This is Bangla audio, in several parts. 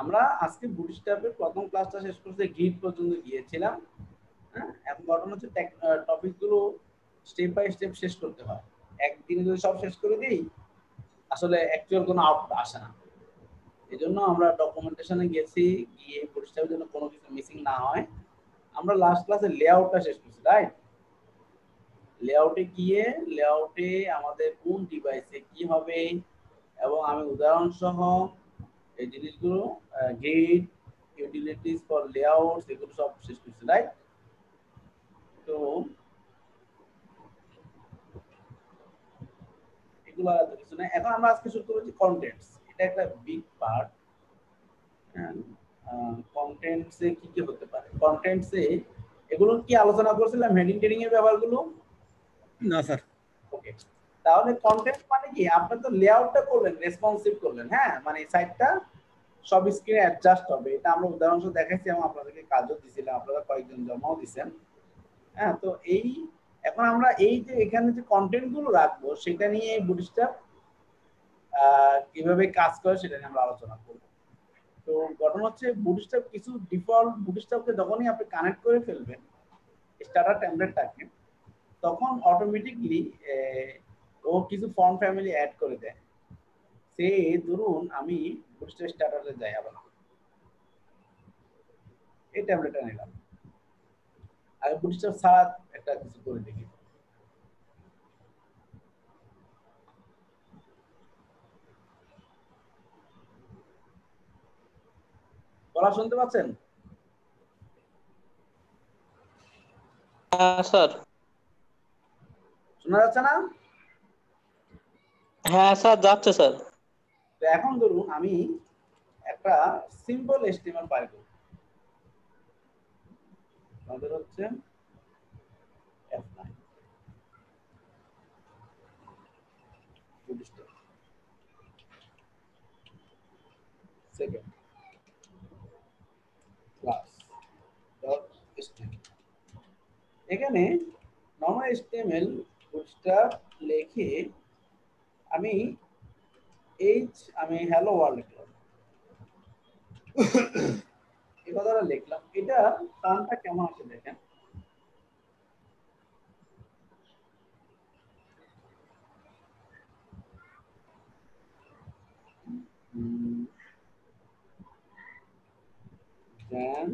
আমরা আজকে বুটস্ট্র্যাপের প্রথম ক্লাসটা শেষ করতে গিট পর্যন্ত গিয়েছিলাম। হ্যাঁ, এখন ঘটনা হচ্ছে টপিক গুলো স্টেপ বাই স্টেপ শেষ করতে হয়। একদিনে যদি সব শেষ করে দিই আসলে অ্যাকচুয়াল কোনো আউটপুট আসে না। এই জন্য আমরা ডকুমেন্টেশনে গেছি, গিয়ে বুটস্ট্র্যাপের জন্য কোনো কিছু মিসিং না হয়। আমরা লাস্ট ক্লাসে লেআউটটা শেষ করছি, রাইট? লেআউটে গিয়ে লেআউটে আমাদের কোন ডিভাইসে কি হবে এবং আমি উদাহরণ সহ এই জিনিসগুলো গেট ইউটিলিটিস ফর লেআউট এগুলো সব শেষ করছি, রাইট? তো এগুলো আর কিছু না। এখন আমরা আজকে শুরু করেছি কন্টেন্টস। এটা একটা বিগ পার্ট। কন্টেন্টসে কি কি হতে পারে, কন্টেন্টসে এগুলো কি আলোচনা করছিলাম, হেডিং টেডিং এর ব্যাপারগুলো? না স্যার। ওকে, তাহলে কন্টেন্ট মানে কি, আপনি তো লেআউটটা করলেন, রেসপন্সিভ করলেন, হ্যাঁ, মানে সাইটটা সব স্ক্রিনে অ্যাডজাস্ট হবে। এটা আমরা উদাহরণসহ দেখাইছি এবং আপনাদেরকে কাজও দিছিলাম, আপনারা কয়েকজন জমাও দিচ্ছেন। হ্যাঁ, তো এই এখন আমরা এই যে এখানে যে কন্টেন্ট গুলো রাখবো সেটা নিয়ে বুটস্ট্র্যাপ কিভাবে কাজ করে সেটা নিয়ে আমরা আলোচনা করব। তো ঘটনা হচ্ছে বুটস্ট্র্যাপ কিছু ডিফল্ট বুটস্ট্র্যাপকে যখনই আপনি কানেক্ট করে ফেলবেন স্টার্টার টেমপ্লেটটাকে, তখন অটোমেটিকলি ও কিছু ফর্ম ফ্যামিলি অ্যাড করে দেয়। সে ধরুন আমি বুটস্ট্র্যাপ স্টার্টারে যাই, আবার এই ট্যাবলেটটা নিলাম, আর বুটস্ট্র্যাপ ছাড়া একটা কিছু করে দেখি। বলা শুনতে পাচ্ছেন? হ্যাঁ স্যার। শোনা যাচ্ছে না? হ্যাঁ স্যার, যাচ্ছে স্যার। তো এখন ধরুন আমি একটা সিম্পল এচটিএমএল ফাইল করব। আমাদের হচ্ছে F9 bootstrap second class dot HTML. এখানে নর্মাল এচটিএমএল বুটস্ট্র্যাপ লিখে আমি আমি হ্যালো ওয়ার্ল্ড লিখলাম, এই কথাটা লিখলাম। এটা ফন্টটা কেমন আছে দেখেন। দেন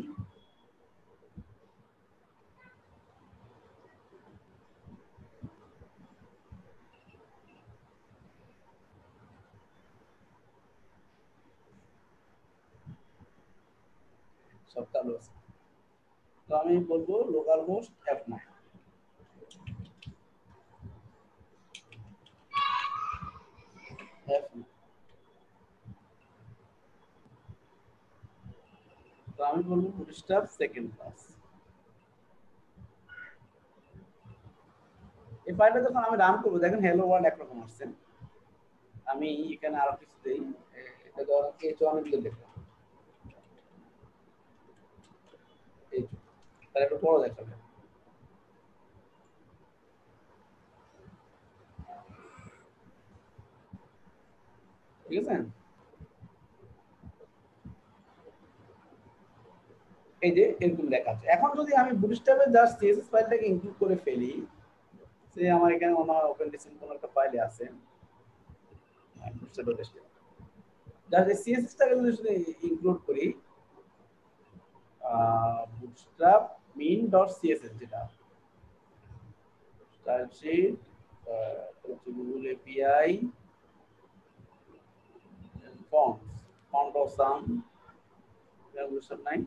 সব চালু আছে। তো আমি বলবো লোকাল হোস্ট F9। তো আমি বলবো বুটস্ট্র্যাপ সেকেন্ড ক্লাস। এই ফাইলটা যখন আমি রান করবো দেখেন হ্যালো ওয়ার্ল্ড একরকম আসছে। আমি এখানে আরো কিছু দেই, এটা ধরো H1 দিয়ে দেখলাম, তাহলে একটু বড় দেখাবে। ঠিক আছে, এই যে এরকম দেখাচ্ছে। এখন যদি আমি বুটস্ট্র্যাপে জাস্ট সিএসএস ফাইলটাকে ইনক্লুড করে ফেলি, সে আমার এখানে আমার ওপেন ডিসিশন কোন একটা ফাইলে আছে জাস্ট এই সিএসএসটাকে যদি ইনক্লুড করি, বুটস্ট্র্যাপ min.css যেটা style sheet, Google API, font awesome, এগুলো সব নাই।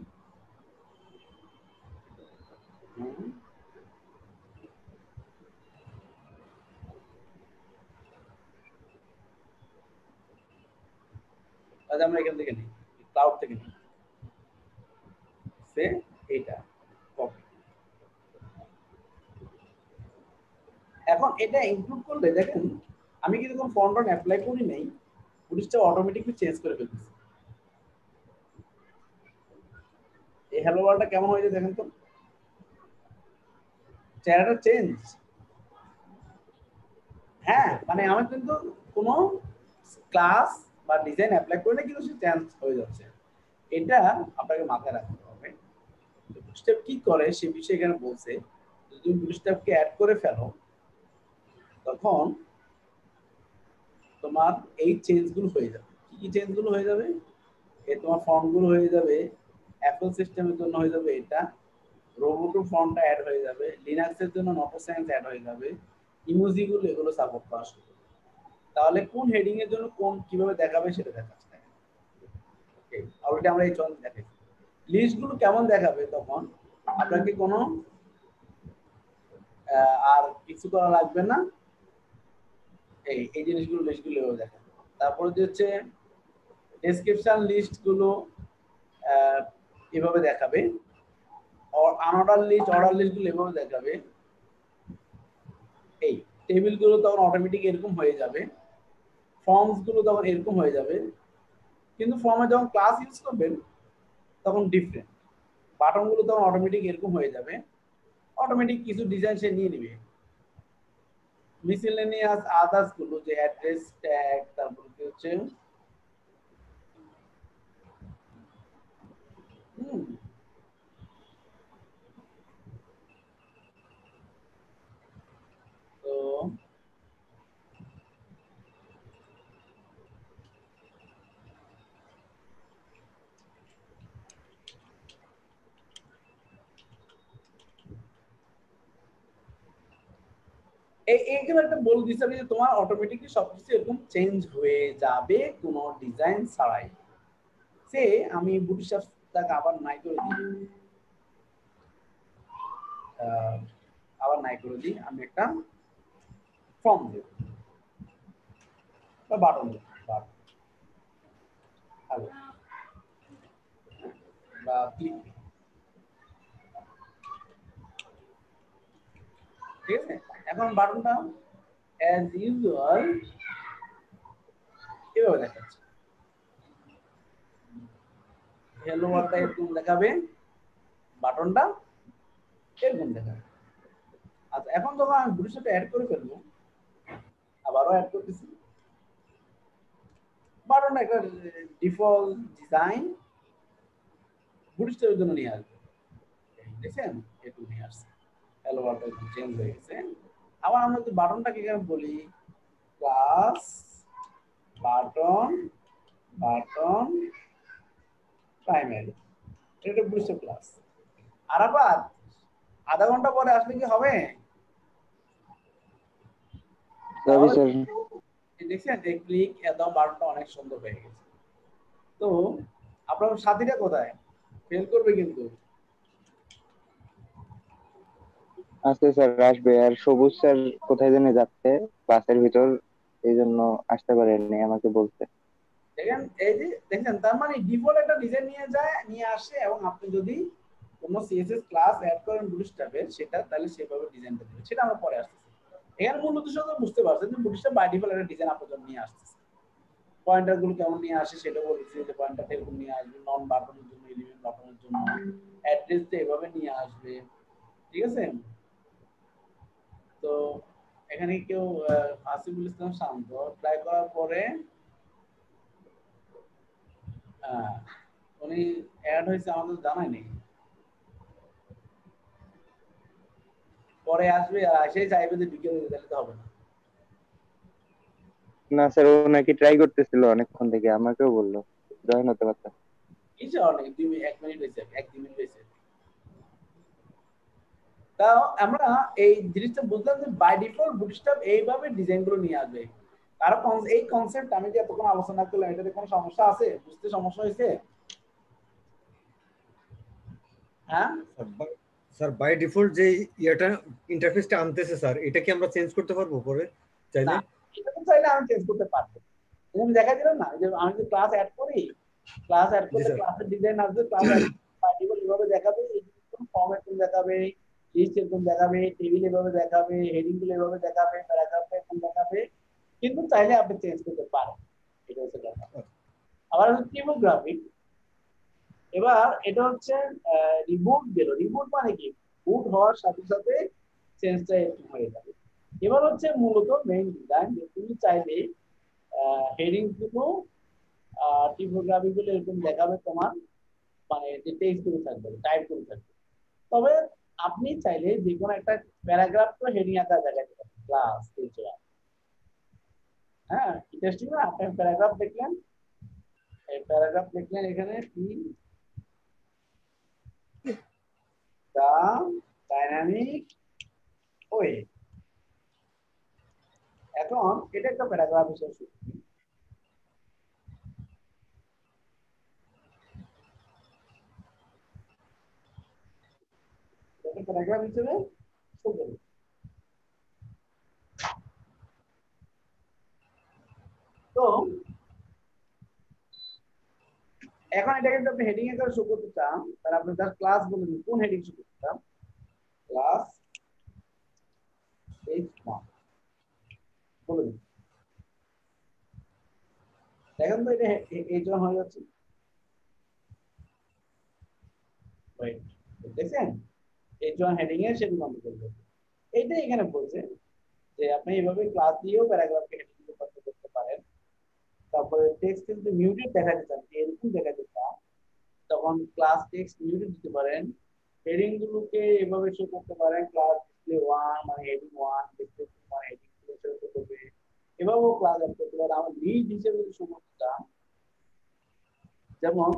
আজ আমরা এখান থেকে নিই, ক্লাউড থেকে নিই, সে এটা কপি। এখন এটা ইনক্লুড করলে দেখেন আমি কিন্তু কোনো ফন্ট অ্যাপ্লাই করি নাই, বুটস্ট্র্যাপ অটোমেটিকলি চেঞ্জ করে ফেলতেছে। এই হ্যালো ওয়ার্ল্ডটা কেমন হয়েছে দেখেন তো, চেহারাটা চেঞ্জ। হ্যাঁ, মানে আমি কিন্তু কোনো ক্লাস বা ডিজাইন অ্যাপ্লাই করে না, কিন্তু সে চেঞ্জ হয়ে যাচ্ছে। এটা আপনাকে মাথায় রাখতে হবে। বুটস্ট্র্যাপ কি করে সে বিষয়ে এখানে বলছে, যদি তুমি বুটস্ট্র্যাপকে অ্যাড করে ফেলো তখন তোমার এই চেঞ্জগুলো হয়ে যাবে। কি কি চেঞ্জগুলো হয়ে যাবে? তোমার ফর্মগুলো হয়ে যাবে, অ্যাপল সিস্টেমের জন্য হয়ে যাবে এটা, রোবোটো ফর্মটা অ্যাড হয়ে যাবে, লিনাক্সের জন্য নটো সায়েন্স অ্যাড হয়ে যাবে, ইমোজিগুলো এগুলো সাপোর্ট করা শুরু করবে। তাহলে কোন হেডিং এর জন্য কোন কিভাবে দেখাবে সেটা দেখাচ্ছে। ওকে, অলরেডি আমরা এই চল দেখাইছি। লিস্টগুলো কেমন দেখাবে তখন আপনাকে কোনো আর কিছু করা লাগবে না, এই জিনিসগুলো লিস্টগুলো এভাবে দেখাবে। তারপরে যে হচ্ছে ডেসক্রিপশন লিস্টগুলো এভাবে দেখাবে, আনঅর্ডার লিস্ট অর্ডার লিস্টগুলো এভাবে দেখাবে। এই টেবিলগুলো তখন অটোমেটিক এরকম হয়ে যাবে, ফর্মস গুলো তখন এরকম হয়ে যাবে। কিন্তু ফর্মে যখন ক্লাস ইউজ করবেন তখন ডিফারেন্ট, বাটন গুলো তখন অটোমেটিক এরকম হয়ে যাবে, অটোমেটিক কিছু ডিজাইন সে নিয়ে নিবে। মিসেলেনিয়াস আদার্স গুলো যে অ্যাড্রেস ট্যাগ, তারপর কি হচ্ছে তো এইখানে একটা বলে দিচ্ছে যে তোমার অটোমেটিকলি সবকিছু এরকম চেঞ্জ হয়ে যাবে কোনো ডিজাইন ছাড়াই। সে আমি বুটস্ট্র্যাপটাকে আবার নাই করে দিই, আবার নাই করে দিই, আমি একটা ফর্ম দেব বা বাটন দেব বা ক্লিক, ঠিক আছে। এখন বাটনটা অ্যাজ ইউজুয়াল এভাবে দেখাচ্ছে, হ্যালো ওয়ার্ল্ডটা এরকম দেখাবে, বাটনটা এরকম দেখাবে। আচ্ছা, এখন যখন আমি বুটের সাথে অ্যাড করে ফেলবো, আবারও অ্যাড করতেছি, বাটনটা একটা ডিফল্ট ডিজাইন বুটস্ট্র্যাপের জন্য নিয়ে আসবে, দেখছেন একটু নিয়ে আসছে, হ্যালো ওয়ার্ল্ডটা একটু চেঞ্জ হয়ে গেছে। আবার আমরা যদি বাটনটাকে এখানে বলি ক্লাস বাটন বাটন প্রাইমারি, এটা বুটস্ট্র্যাপ ক্লাস। আর আবার আধা ঘন্টা পরে আসলে কি হবে? Sorry sir. দেখছেন যে ক্লিক একদম বাটনটা অনেক সুন্দর হয়ে গেছে। তো আপনার সাথীরা কোথায়? ফেল করবে কিন্তু। আচ্ছা স্যার, আসবে। আর সবুজ স্যার কোথায় জেনে যাচ্ছে বাসের ভিতর, এই জন্য আসতে পারেননি, আমাকে বলছে। দেখেন এই যে দেখেন, তার মানে ডিফল্ট একটা ডিজাইন নিয়ে যায়, নিয়ে আসে, এবং আপনি যদি কোনো সিএসএস ক্লাস অ্যাড করেন বুটস্ট্র্যাপে সেটা তাহলে সেভাবে ডিজাইনটা দেবে, সেটা আমরা পরে আসতেছি। এখানে মূল উদ্দেশ্য তো বুঝতে পারছেন যে বুটস্ট্র্যাপ বাই ডিফল্ট একটা ডিজাইন আপনার জন্য নিয়ে আসতেছে। পয়েন্টার গুলো কেমন নিয়ে আসে সেটা বলছি, যে পয়েন্টারটা এরকম নিয়ে আসবে, নন বাটনের জন্য, এলিমেন্ট বাটনের জন্য, অ্যাড্রেসটা এভাবে নিয়ে আসবে, ঠিক আছে। তো এখানে কেউ আসিফুল ইসলাম শান্ত ট্রাই করার পরে উনি অ্যাড হয়েছে আমাদের জানাই নেই, পরে আসবে আর এসেই চাইবে যে বিকেলে দিতে হবে না। না স্যার, ও নাকি ট্রাই করতেছিল অনেকক্ষণ থেকে, আমাকেও বললো জয়েন হতে পারতাম। কিছু অনেক 1 মিনিট হয়েছে, 1-2 মিনিট হয়েছে। তাও আমরা এই জিনিসটা বুঝলাম যে বাই ডিফল্ট বুটস্ট্র্যাপ এইভাবে ডিজাইন গুলো নিয়ে আসবে। কারণ এই কনসেপ্ট আমি যে এতক্ষণ আলোচনা করলাম এটাতে কোনো সমস্যা আছে? বুঝতে সমস্যা হয়েছে? হ্যাঁ স্যার বাই ডিফল্ট যে ইয়েটা ইন্টারফেসটা আনতেছে স্যার, এটা কি আমরা চেঞ্জ করতে পারবো পরে চাইলে? না, এটা তো চাইলে আমি চেঞ্জ করতে পারবো। আমি দেখা দিলাম না যে আমি যদি ক্লাস অ্যাড করি, ক্লাস অ্যাড জি করলে স্যার। ক্লাসের ডিজাইন আসবে, ক্লাস অ্যাড পার্টিকুলার এভাবে দেখাবে, এই ফর্ম এরকম দেখাবে, লিস্ট এরকম দেখাবে, টেবিল এভাবে দেখাবে, হেডিং গুলো এভাবে দেখাবে, প্যারাগ্রাফটা এরকম দেখাবে। কিন্তু চাইলে আপনি চেঞ্জ করতে পারেন, এটা হচ্ছে কথা। আবার হচ্ছে টিপোগ্রাফি, এবার এটা হচ্ছে রিবুট গেল, রিবুট মানে কি বুট হওয়ার সাথে সাথে চেঞ্জটা একটু হয়ে যাবে। এবার হচ্ছে মূলত মেইন ডিজাইন, যে তুমি চাইলে হেডিং গুলো টিপোগ্রাফি গুলো এরকম দেখাবে তোমার, মানে যে টেক্সট গুলো থাকবে, টাইপ গুলো থাকবে। তবে আপনি চাইলে যে কোনো একটা প্যারাগ্রাফ তো হেডিং আকার দেখাতে পারেন, ক্লাস টিচার। হ্যাঁ, ইন্টারেস্টিং না? আপনি প্যারাগ্রাফ দেখলেন, এই প্যারাগ্রাফ লিখলেন এখানে দা ডাইনামিক ওয়ে। এখন এটা একটা প্যারাগ্রাফ হিসেবে প্যারাগ্রাফ হিসেবে শো করবে। তো এখন এটা কিন্তু আপনি হেডিং এ করে শো করতে চান, তাহলে আপনি তার ক্লাস বলে দিন কোন হেডিং শো করতে চান। ক্লাস H1 বলে দিন। দেখেন তো এটা H1 হয়ে যাচ্ছে। দেখছেন H1 হেডিং এ সেগুলো আমরা করব। এইটাই এখানে বলছে যে আপনি এইভাবে ক্লাস দিয়েও প্যারাগ্রাফকে হেডিং করতে পারেন। তারপরে টেক্সট কিন্তু মিউটেড দেখাতে চান, এরকম দেখাতে চান, তখন ক্লাস টেক্সট মিউটেড দিতে পারেন। হেডিং গুলোকে এভাবে শো করতে পারেন, ক্লাস ডিসপ্লে 1 মানে হেডিং 1, ডিসপ্লে 2 মানে হেডিং 2 শো করবে। এভাবেও ক্লাস অ্যাড করতে পারেন। আমার লিড হিসেবে যদি শো করতে চান, যেমন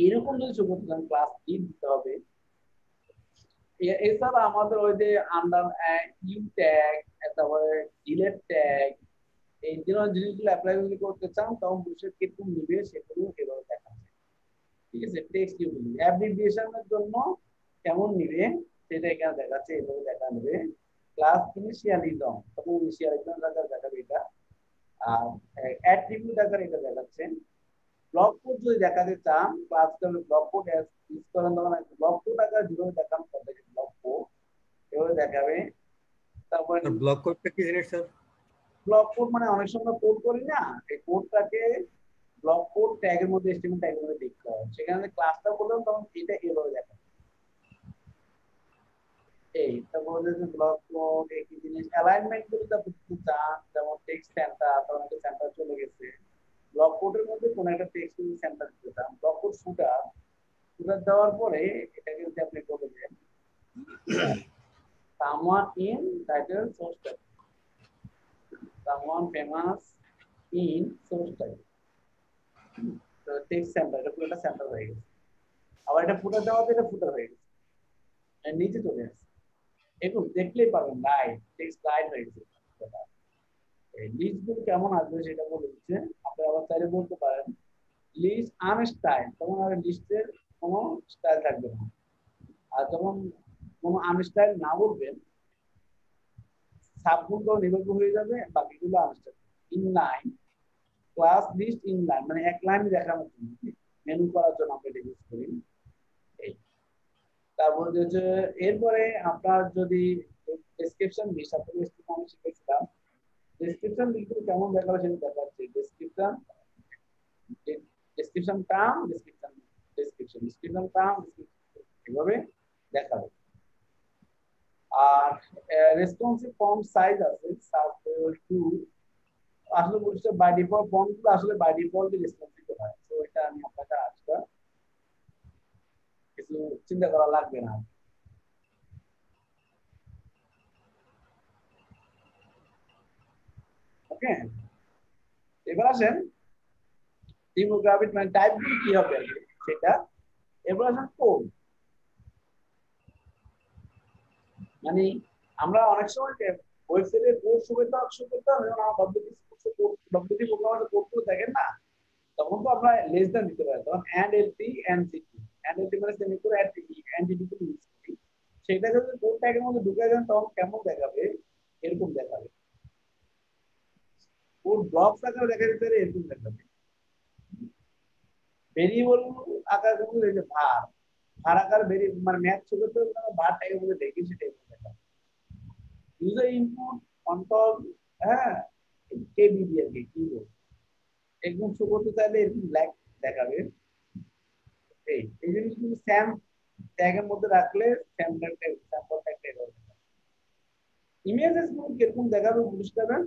এরকম যদি শো করতে চান, ক্লাস লিড দিতে হবে। এছাড়া আমাদের ওই যে আন্ডার ইউ ট্যাগ, তারপরে ডিলেট ট্যাগ, এই জিনিসগুলো অ্যাপ্লাই যদি করতে চান, তখন বুঝে কিরকম নিবে সেগুলো এভাবে দেখা যায়। ঠিক আছে, টেক্সট ইউনিট অ্যাব্রিভিয়েশনের জন্য কেমন নিবে সেটা এখানে দেখাচ্ছে, এভাবে দেখা নেবে। ক্লাস ইনিশিয়ালিজম, তখন ইনিশিয়ালিজম আকার দেখাবে এটা। আর অ্যাট্রিবিউট আকার এটা দেখাচ্ছে। ব্লক কোড যদি দেখাতে চান, ক্লাস ব্লক কোড ইউজ করেন, তখন ব্লক কোড আকার যেভাবে দেখানো হবে ব্লক কোড এভাবে দেখাবে। তারপরে ব্লক কোডটা কি জিনিস স্যার? ব্লক কোড মানে অনেক সময় কোড করি না, এই কোডটাকে ব্লক কোড ট্যাগের মধ্যে এসটিএমএল ট্যাগের মধ্যে লিখতে হয়। সেখানে ক্লাসটা বললাম তখন এটা এভাবে দেখা। এই তারপর যে ব্লক কোড একই জিনিস অ্যালাইনমেন্ট গুলো যা বুঝতে চান, যেমন টেক্সট সেন্টার, তখন একটা সেন্টার চলে গেছে। ব্লক কোডের মধ্যে কোন একটা টেক্সট সেন্টার দিতে চান, ব্লক কোড ফুটার দেওয়ার পরে এটাকে যদি আপনি বলে দেন someone in title source type, someone famous in source type, তো টেক্সট সেন্টার এটা পুরোটা সেন্টার হয়ে গেছে। আবার এটা ফুটার দেওয়াতে এটা ফুটার হয়ে গেছে, নিচে চলে আসছে। একটু দেখলেই পাবেন লাইট টেক্সট লাইট হয়ে গেছে। এই লিস্টগুলো কেমন আসবে সেটা বলে দিচ্ছে। আপনি আবার চাইলে বলতে পারেন লিস্ট আনস্টাইল, তখন আর লিস্টের কোনো স্টাইল থাকবে না। আর যখন কোনো আনস্টাইল না বলবেন, সাবগুলো নির্ভর হয়ে যাবে, বাকিগুলো আনস্টাইল। ইনলাইন, ক্লাস লিস্ট ইনলাইন মানে এক লাইন দেখানোর জন্য, মেনু করার জন্য আমরা এটা ইউজ করি। এই তারপর হচ্ছে এরপরে আপনার যদি ডেসক্রিপশন লিস্ট, আপনাদের আমি শিখেছিলাম ডেসক্রিপশন লিস্টগুলো কেমন দেখাবে সেটা দেখাচ্ছি। ডেসক্রিপশন টার্ম, ডেসক্রিপশন টার্ম, এভাবে দেখাবে। আর রেসপন্সিভ ফর্ম সাইজ আছে, টু আসলে বলছে বাই ডিফল্ট ফর্মগুলো আসলে বাই ডিফল্ট রেসপন্সিভ হয়। তো এটা আমি আপনাকে আজকে কিছু চিন্তা করা লাগবে না। ওকে, এবার আসেন ডেমোগ্রাফিক মানে টাইপগুলো কি হবে সেটা। এবার আসেন কোড, মানে আমরা অনেক সময় ওয়েবসাইটে কোড শো করতাম, যেমন আমার ডব্লিউপি প্রোগ্রামার কোড গুলো দেখেন না, তখন তো আমরা লেস দ্যান দিতে পারি, তখন and LT and GT, and LT মানে সেমি করে এন্ড জিটি করে ইউজ করি। সেটা যদি কোড ট্যাগের মধ্যে ঢুকে যান তখন কেমন দেখাবে, এরকম দেখাবে। কোড ব্লকস আকারে দেখা যেতে পারে, এরকম দেখাবে। ভেরিয়েবল আকার গুলো এই যে ভার, ভার আকার মানে ম্যাথ শুরু করতে ভার ট্যাগের মধ্যে দেখি সেটা দেখাবে। ইউজার ইনপুট কন্ট্রোল, হ্যাঁ, কেবিবি আর কি কিবোর্ড একদম শো করতে চাইলে এরকম ব্ল্যাক দেখাবে। এই জিনিসগুলো স্যাম ট্যাগের মধ্যে রাখলে স্যাম্পল ট্যাগটা এভাবে দেখাবে। ইমেজেস গুলো কিরকম দেখাবে বুঝতে পারবেন।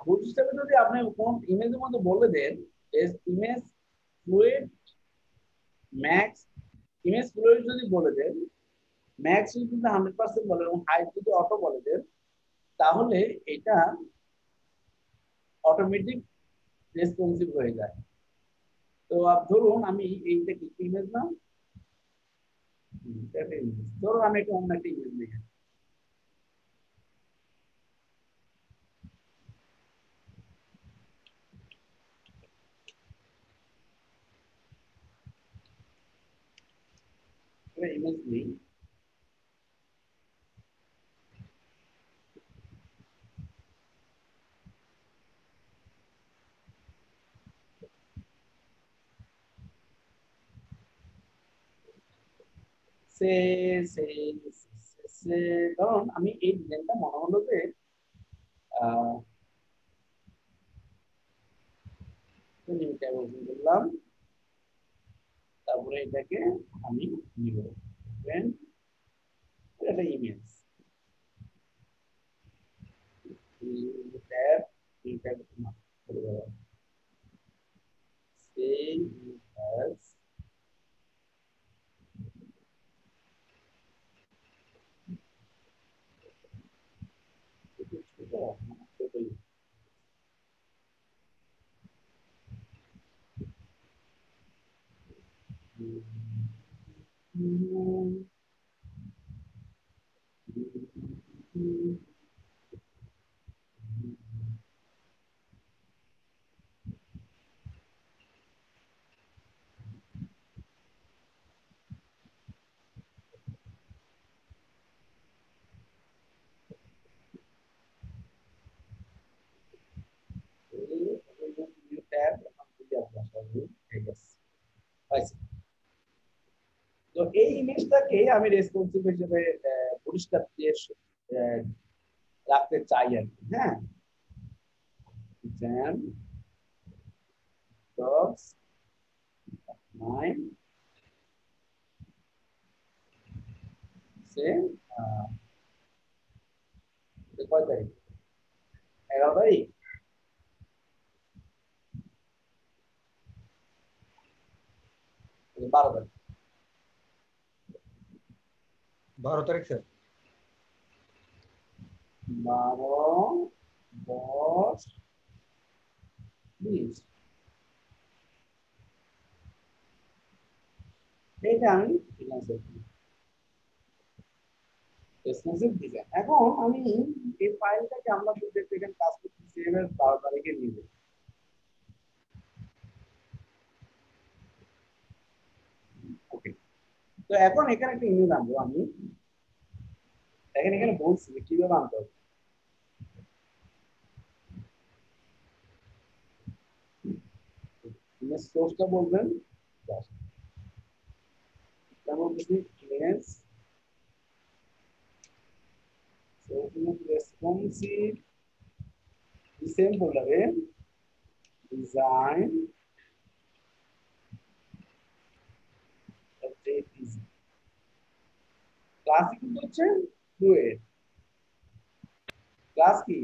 বুটস্ট্র্যাপে যদি আপনি কোন ইমেজের মধ্যে বলে দেন image fluid max, image fluid যদি বলে দেন, ম্যাক্স যদি 100% বলে এবং হাইট যদি অটো বলে দেন, তাহলে এটা অটোমেটিক রেসপন্সিভ হয়ে যায়। তো ধরুন আমি এইটা কি ইমেজ না, ধরুন আমি একটা অন্য একটা ইমেজ নিই, ইমেজ নিই, সে সে সে ধরুন আমি এই ডিজাইনটা মনে হলো যে নিউ ট্যাব ওপেন করলাম, তারপরে এটাকে আমি নিব এটা ইমেজ ট্যাব, নিউ ট্যাব না বলে দেওয়া সেভ অ্যাজ, নিউ ট্যাব ঠিক আছে পাইছি। তো এই ইমেজটাকে আমি রেসপন্সিভ হিসেবে পরিষ্কার দিয়ে রাখতে চাই আর কি। হ্যাঁ, জ্যাম ডগস 9 সে কয় তারিখ, 11 তারিখ, 12 তারিখ, 12 তারিখ স্যার। 12, 10, 20 এটা আমি রেসপন্সিভ ডিজাইন। এখন আমি এই ফাইলটাকে আমরা প্রজেক্ট এখানে কাজ করতেছি, এবার 12 তারিখে নিয়ে যাবো। ওকে, তো এখন এখানে একটা ইমেজ আনবো আমি, দেখেন এখানে বলছি যে কিভাবে আনতে হবে। ইমেজ সোর্সটা বলবেন, যেমন ইমেজ রেসপন্সিভ সেম ফোল্ডারে ডিজাইন ক্লাস কিন্তু হচ্ছে ফ্লুইড, ক্লাস কি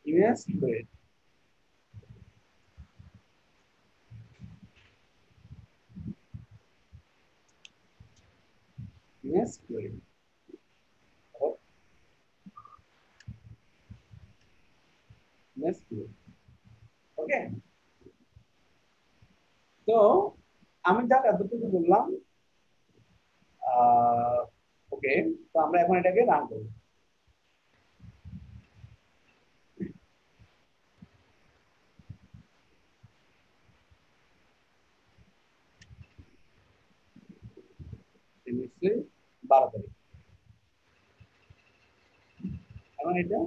image fluid, image fluid, image fluid. Okay, তো আমি যা এতটুকু বললাম, ওকে, তো আমরা এখন এটাকে রান করব। নিশ্চয়ই 12 তারিখ। এখন এটা,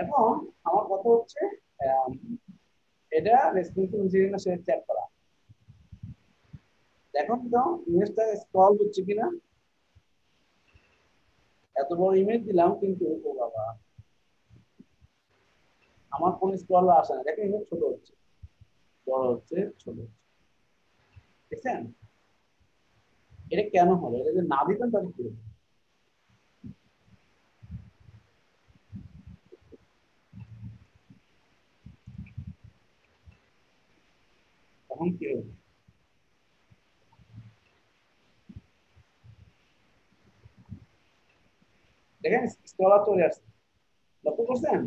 এখন আমার কথা হচ্ছে এটা রেসপন্সিভ ইঞ্জিনিয়ার সাথে চেক করা। দেখুন তো ইমেজটা স্ক্রল হচ্ছে কিনা, এত বড় ইমেজ দিলাম কিন্তু ও বাবা আমার কোন স্ক্রল আসে না, দেখেন ইমেজ ছোট হচ্ছে, বড় হচ্ছে, ছোট হচ্ছে, দেখছেন? এটা কেন হলো? এটা যদি না দিতেন তাহলে কি হতো? কি হবে? দেখেন স্কলার চলে আসছে, লক্ষ্য করছেন?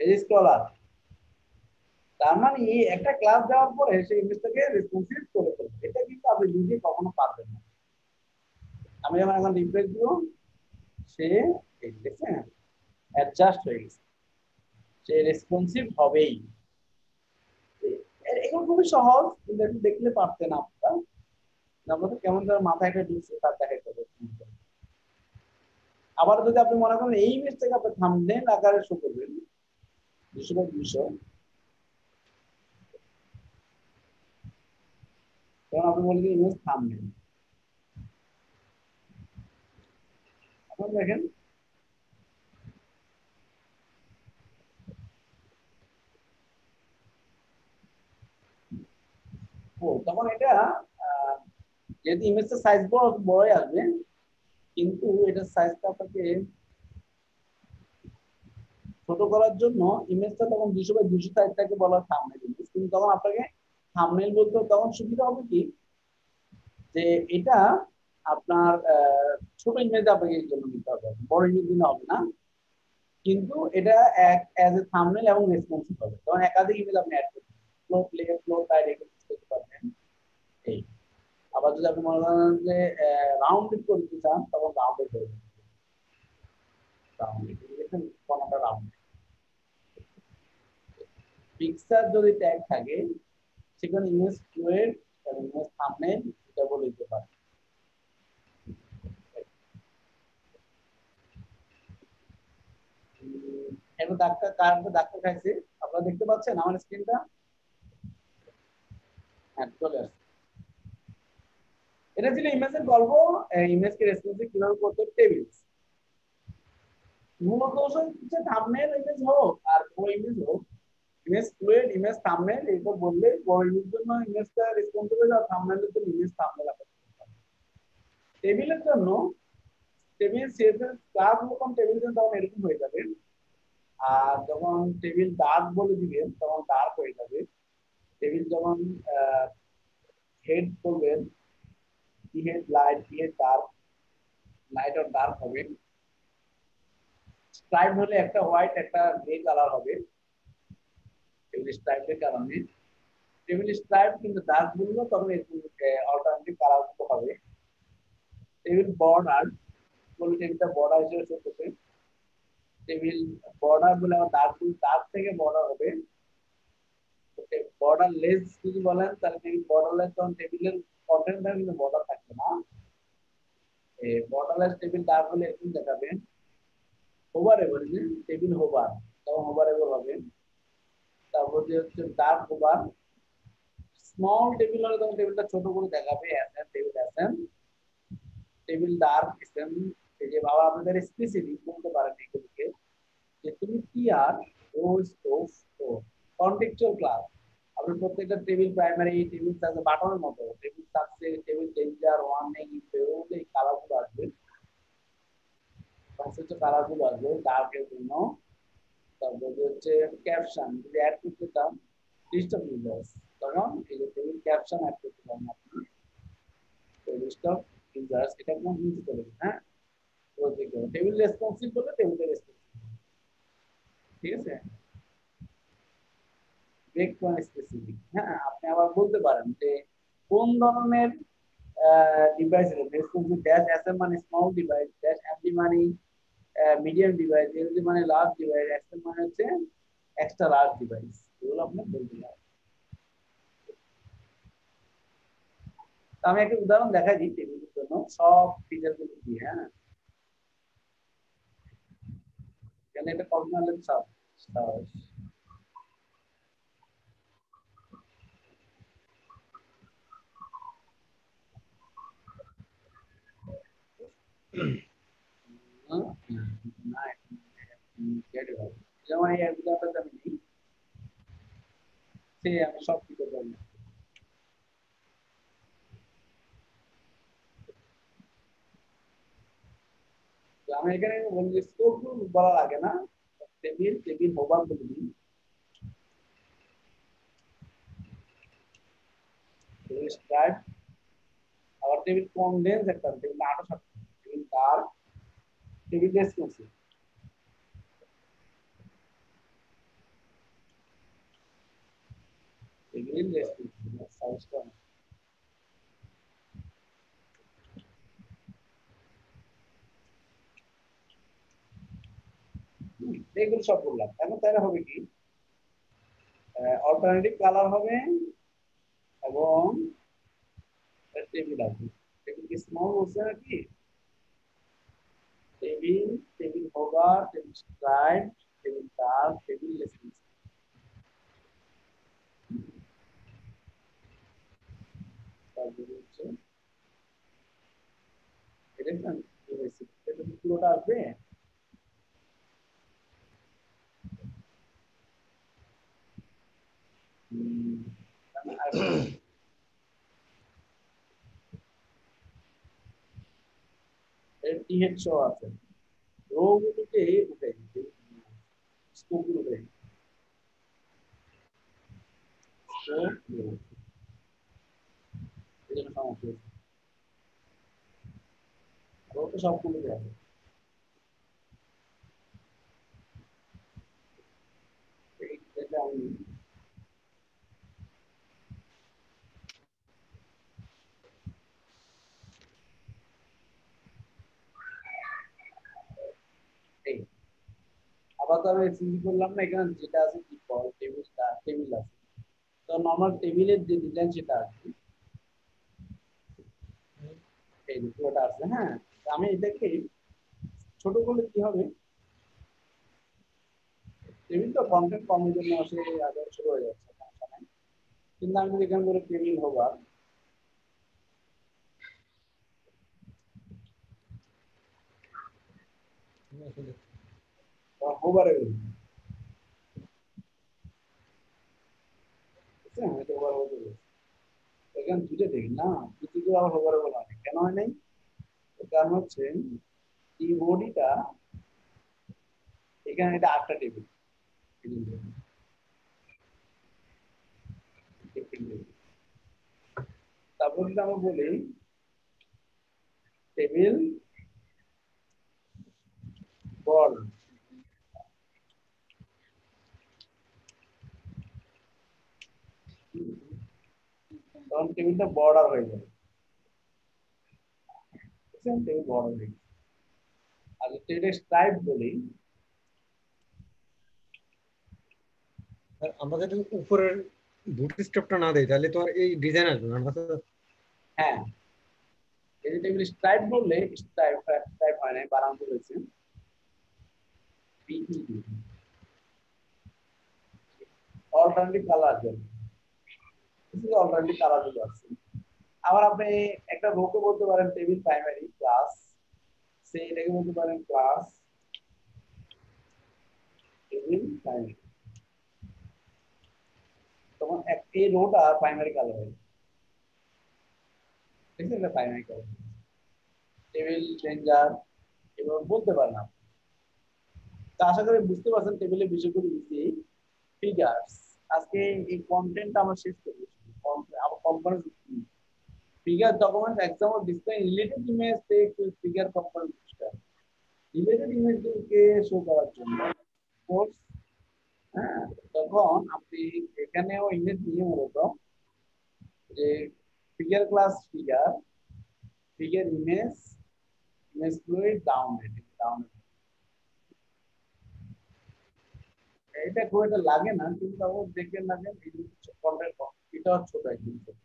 এই যে স্কলার, তার মানে এই একটা ক্লাস দেওয়ার পরে সেই ইমেজটাকে রেসপন্সিভ করে ফেলবে। এটা কিন্তু আপনি নিজে কখনো পারবেন না। আমি যখন এখন রিফ্রেশ দিব, সে এই দেখছেন অ্যাডজাস্ট হয়ে গেছে, সে রেসপন্সিভ হবেই। এগুলো খুবই সহজ, কিন্তু একটু দেখলে পারতেন আপনারা। আমরা তো কেমন ধর মাথায় একটা ঢুকছে তার দেখাইতে হবে। আবার যদি আপনি মনে করেন এই ইমেজটাকে আপনি থাম্বনেল আকারে শো করবেন 200 তখন আপনি বলবেন ইমেজ থাম্বনেল। এখন দেখেন ও তখন এটা যেহেতু ইমেজটা সাইজ বড়ই আসবে, কিন্তু এটার সাইজটা আপনাকে ছোট করার জন্য ইমেজটা তখন 200 বাই 200 সাইজটাকে বলা হয় থাম্বনেল ইমেজ। কিন্তু তখন আপনাকে থাম্বনেল বলতে তখন সুবিধা হবে কি, যে এটা আপনার ছোট ইমেজ আপনাকে এর জন্য নিতে হবে, বড় ইমেজ দিলে হবে না। কিন্তু এটা অ্যাজ এ থাম্বনেল এবং রেসপন্সিভ হবে, তখন একাধিক ইমেজ আপনি অ্যাড করতে পারবেন, ফ্লোট লিখে ফ্লোট ডাইরেক্ট করতে পারবেন। এই আবার যদি আপনি মনে করেন যে রাউন্ডেড করতে চান, তখন রাউন্ডেড হয়ে যাবে। রাউন্ডেড দেখেন কোনটা রাউন্ড। পিকচার যদি ট্যাগ থাকে, সেখানে ইমেজ ফ্লুয়েড এবং ইমেজ থাম্বনেল এটা বলে দিতে পারে। এখন ডাক্তার কারেন্টে ডাক্তার খাইছে, আপনারা দেখতে পাচ্ছেন আমার স্ক্রিনটা? হ্যাঁ চলে আসছে। এটা ছিল ইমেজের গল্প। ইমেজকে রেসপন্সিভ কিভাবে করতে টেবিলস। মূলত হচ্ছে থাম্বনেল ইমেজ হোক আর বড় ইমেজ হোক, ইমেজ ফ্লুয়েড ইমেজ থাম্বনেল এটা বললে বড় ইমেজ জন্য ইমেজটা রেসপন্সিভ হয়ে যাবে, থাম্বনেলের জন্য ইমেজ থাম্বনেল আপনি টেবিলের জন্য টেবিল সিএসএস ক্লাস যখন টেবিল দেন তখন এরকম হয়ে যাবে। আর যখন টেবিল ডার্ক বলে দিবেন তখন ডার্ক হয়ে যাবে। টেবিল যখন হেড করবেন, কি হেড লাইট, কি হেড ডার্ক, লাইট আর ডার্ক হবে। স্ট্রাইপ হলে একটা হোয়াইট একটা গ্রে কালার হবে টেবিল স্ট্রাইপের কারণে। টেবিল স্ট্রাইপ কিন্তু ডার্ক বললো তখন এরকম অল্টারনেটিভ কালার হবে। টেবিল বর্ডার বলে টেবিলটা বর্ডার হিসেবে শো করবে। টেবিল বর্ডার বলে আমার ডার্ক থেকে বর্ডার হবে। বর্ডার লেস যদি বলেন তাহলে টেবিল বর্ডার লেস, তখন টেবিলের কন্টেন্ট কিন্তু বর্ডার থাকবে না। বর্ডারলেস টেবিল ডার্ক হলে এরকম দেখাবেন। হোভারেবল টেবিল হোভার, তখন হোভারেবল হবে। তারপর যে হচ্ছে ডার্ক হোভার, স্মল টেবিল হলে তখন টেবিলটা ছোট করে দেখাবে, অ্যাসেন টেবিল অ্যাসেন। টেবিল ডার্ক এসএন। এই যে বাবা আপনাদের স্পেসিফিক বলতে পারেন এগুলোকে, যে তুমি কি আর ও স্টোভ ও কন্টেক্সচুয়াল ক্লাস। আপনি প্রত্যেকটা টেবিল প্রাইমারি টেবিল থাকে বাটনের মতো, টেবিল থাকছে টেবিল ডেঞ্জার ওয়ার্নিং বেরোলে এই কালারগুলো আসবে, কনসেপ্ট কালারগুলো আসবে ডার্কের জন্য। তারপর হচ্ছে ক্যাপশন যদি অ্যাড করতে চান লিস্ট অফ ইউজার্স, তখন এই যে টেবিল ক্যাপশন অ্যাড করতে পারেন আপনি। লিস্ট অফ ইউজার্স এটা আপনার ইউজ করবেন। হ্যাঁ, টেবিল রেসপন্সিভ বলে টেবিলের রেসপন্সিভ, ঠিক আছে। ব্রেক পয়েন্ট স্পেসিফিক, হ্যাঁ আপনি আবার বলতে পারেন যে কোন ধরনের ডিভাইস রেসপন্সিভ। ড্যাশ এসএম মানে স্মল ডিভাইস, ড্যাশ এমডি মানে মিডিয়াম ডিভাইস, এলডি মানে লার্জ ডিভাইস, এক্সএম মানে হচ্ছে এক্সট্রা লার্জ ডিভাইস। এগুলো আপনি বলতে পারেন। আমি একটা উদাহরণ দেখাই দিই টেবিলের জন্য সব ফিচার গুলো দিয়ে। হ্যাঁ, এখানে একটা কর্নার সাব না, যেমন এই এক্সাম্পলটা আমি দিই, সে আমি সব ফিচার বলবো। আমি এখানে বলি স্কোপ বলা লাগে না, টেবিল টেবিল হোভার বলে দিই। টেবিল স্ট্রাইপ আবার টেবিল কনডেন্স একটা টেবিল 68 টেবিল কার টেবিল রেসপন্সিভ টেবিল রেসপন্সিভ সাইজটা এগুলো সব বললাম এখন তাহলে হবে কি অল্টারনেটিভ কালার হবে এবং টেবিল আছে টেবিল কি স্মল বলছে নাকি table table hover table stripe table কার টেবিল রেসপন্সিভ তারপরে হচ্ছে এটা পুরোটা আসবে টিহেড শো আছে রো গুলোকে উঠাই দিতে স্কোপ গুলো উঠাই স্কোপ এই জন্য সমস্যা হচ্ছে রো তো সবগুলো দেওয়া এটা আমি এই আবার তো আমি সিজি করলাম না এখানে যেটা আছে কি কল টেবিলটা টেবিল আছে তো নরমাল টেবিলের যে ডিজাইন সেটা আছে এই যে পুরোটা আছে হ্যাঁ আমি এটাকে ছোট করলে কি হবে টেবিল তো কন্টেন্ট কমের জন্য আসলে আগে শুরু হয়ে যাচ্ছে সমস্যা নাই কিন্তু আমি যদি এখানে করে টেবিল হোভার হোভারে বুঝছেন এটা হোভার হতে এখানে দুটো দেখি না দুটো আবার হোভারে বলা হয় কেন হয় নাই কারণ হচ্ছে এই বডিটা এখানে এটা 8টা টেবিল তারপর যদি আমরা বলি টেবিল বল তখন টেবিলটা বর্ডার হয়ে যাবে বুঝছেন টেবিল বর্ডার হয়ে যাবে আর যদি টেবিলের স্ট্রাইপ বলি আমরা যদি উপরের বুট স্ট্রাপটা না দেই তাহলে তো আর এই ডিজাইন আসবে না আমরা তো হ্যাঁ এই যে টেবিল স্ট্রাইপ বললে স্ট্রাইপ স্ট্রাইপ হয় না বানান বলেছে পিইডি অল্টারনেটিভ কালার জন্য অল্টারনেটিভ কালার গুলো আছে আবার আপনি একটা রোকে বলতে পারেন টেবিল প্রাইমারি ক্লাস সেই এটাকে বলতে পারেন ক্লাস টেবিল প্রাইমারি তখন এই রোটা প্রাইমারি কালার হয় ঠিক আছে এটা প্রাইমারি কালার টেবিল রেঞ্জার এবার বলতে পারেন আপনি তো আশা করি বুঝতে পারছেন টেবিলের বিষয়গুলো দিচ্ছি ফিগারস আজকে এই কন্টেন্ট আমরা শেষ করবো আবার component figure documents example display related image text with figure component booster related image গুলোকে শো করার জন্য কোর্স হ্যাঁ তখন আপনি এখানেও ইমেজ নিয়ে মূলত যে figure class figure figure image image fluid down এটা খুব একটা লাগে না কিন্তু তাও দেখবেন না যে কন্টেন্ট এটা ছোট একদম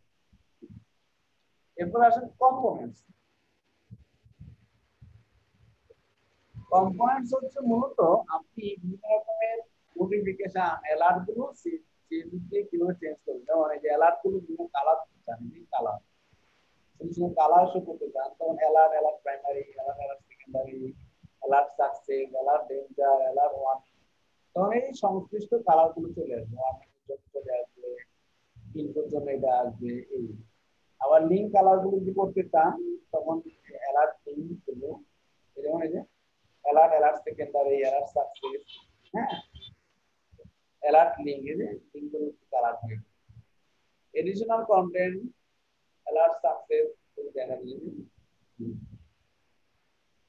এরপর আসেন কম্পোনেন্টস কম্পোনেন্টস হচ্ছে মূলত আপনি বিভিন্ন রকমের নোটিফিকেশন অ্যালার্ট গুলো দিয়ে কিভাবে চেঞ্জ করবেন যেমন এই যে অ্যালার্ট গুলো বিভিন্ন কালার জানেন কালার বিভিন্ন কালার শো করতে চান তখন alert alert primary alert alert secondary alert success alert danger alert one তখন এই সংশ্লিষ্ট কালার গুলো চলে আসবে ওয়ার্নিং জন্য চলে আসবে ইনফোর জন্য এটা আসবে এই আবার লিঙ্ক কালার গুলো যদি করতে চান তখন অ্যালার্ট লিঙ্ক গুলো যেমন এই যে alert alert secondary alert success হ্যাঁ অ্যালার্ট লিঙ্ক এর লিঙ্ক গুলো কালার হয় এডিশনাল কন্টেন্ট অ্যালার্ট সাকসেস দেখা দিলেন।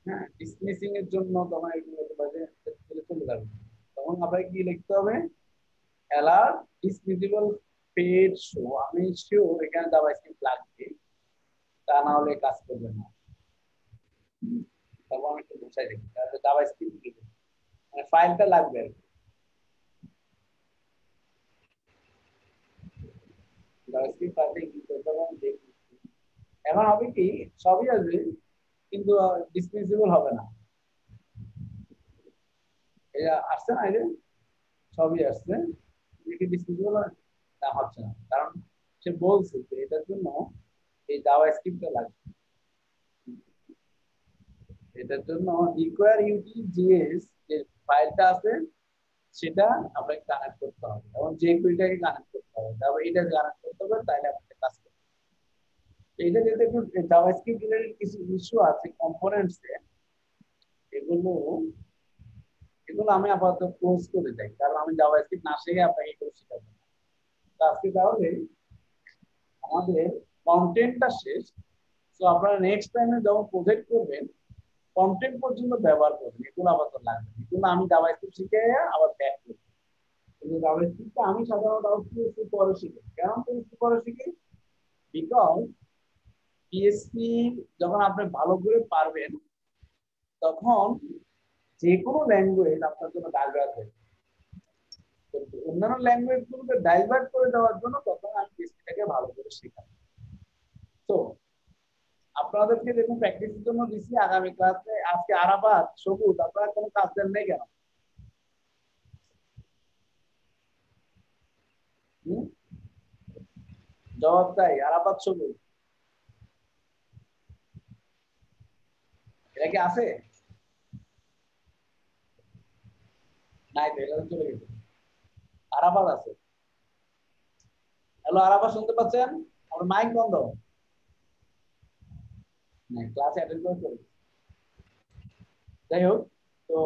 হ্যাঁ, ডিসমিসিং এর জন্য তখন এরকম হতে পারে যে চলে যাবে, তখন আপনাকে কি লিখতে হবে, অ্যালার্ট ডিসমিসিবল পেড শো। আমি শিওর এখানে জাভাস্ক্রিপ্ট লাগবে, তা না হলে কাজ করবে না। তখন আমি একটু বুঝাই দেখি তাহলে জাভাস্ক্রিপ্ট লিখবে, মানে ফাইলটা লাগবে আর কি। জাভাস্ক্রিপ্ট ফাইলটা কি করতে হবে আমি দেখি। এখন হবে কি, সবই আসবে কিন্তু ডিসমিসিবল হবে না। এটা আসছে না, এটা সবই আসছে, এটা ডিসমিসিবল না হচ্ছে না, কারণ সে বলছে যে এটার জন্য এই জাভাস্ক্রিপ্টটা লাগবে। এটার জন্য রিকোয়ার ইউটিলিটিস যে ফাইলটা আছে সেটা আপনাকে কানেক্ট করতে হবে, এবং যে কুইটাকে কানেক্ট করতে হবে, তারপর এটা কানেক্ট করতে হবে, তাহলে আপনাকে কাজ করতে হবে। এটা যেহেতু একটু জাভাস্ক্রিপ্ট রিলেটেড কিছু ইস্যু আছে কম্পোনেন্টস এ, এগুলো এগুলো আমি আপাতত ক্লোজ করে দেই, কারণ আমি জাভাস্ক্রিপ্ট না শিখে আপনাকে এগুলো শেখাবো না। তো আজকে তাহলে আমাদের কন্টেন্টটা শেষ। তো আপনারা নেক্সট টাইমে যখন প্রজেক্ট করবেন কন্টেন্ট পর্যন্ত ব্যবহার করবেন, এগুলো আপাতত লাগবে, এগুলো আমি জাভাস্ক্রিপ্ট শিখে আবার ব্যাক করবো। কিন্তু জাভাস্ক্রিপ্টটা আমি সাধারণত পিএসপি পরে শিখি। কেন পিএসপি পরে শিখি? বিকজ পিএসপি যখন আপনি ভালো করে পারবেন তখন যে কোনো ল্যাঙ্গুয়েজ আপনার জন্য ডাইভার্ট হয়ে যাবে। কিন্তু অন্যান্য ল্যাঙ্গুয়েজ গুলোকে ডাইভার্ট করে দেওয়ার জন্য তখন আমি পিএসপিটাকে ভালো করে শেখাবো। তো আপনাদেরকে দেখুন প্র্যাকটিসের জন্য দিচ্ছি আগামী ক্লাসে। আজকে আরাফাত, সবুজ, আপনারা কোনো কাজ দেন নাই কেন? জবাব চাই, আরাফাত, সবুজ, এটা কি আছে? নাই তো, এটা তো চলে গেছে। আরাফাত আছে। হ্যালো আরাফাত, শুনতে পাচ্ছেন? আমার মাইক বন্ধ, ক্লাসে অ্যাটেন্ড করে চলে গেছে। যাই হোক, তো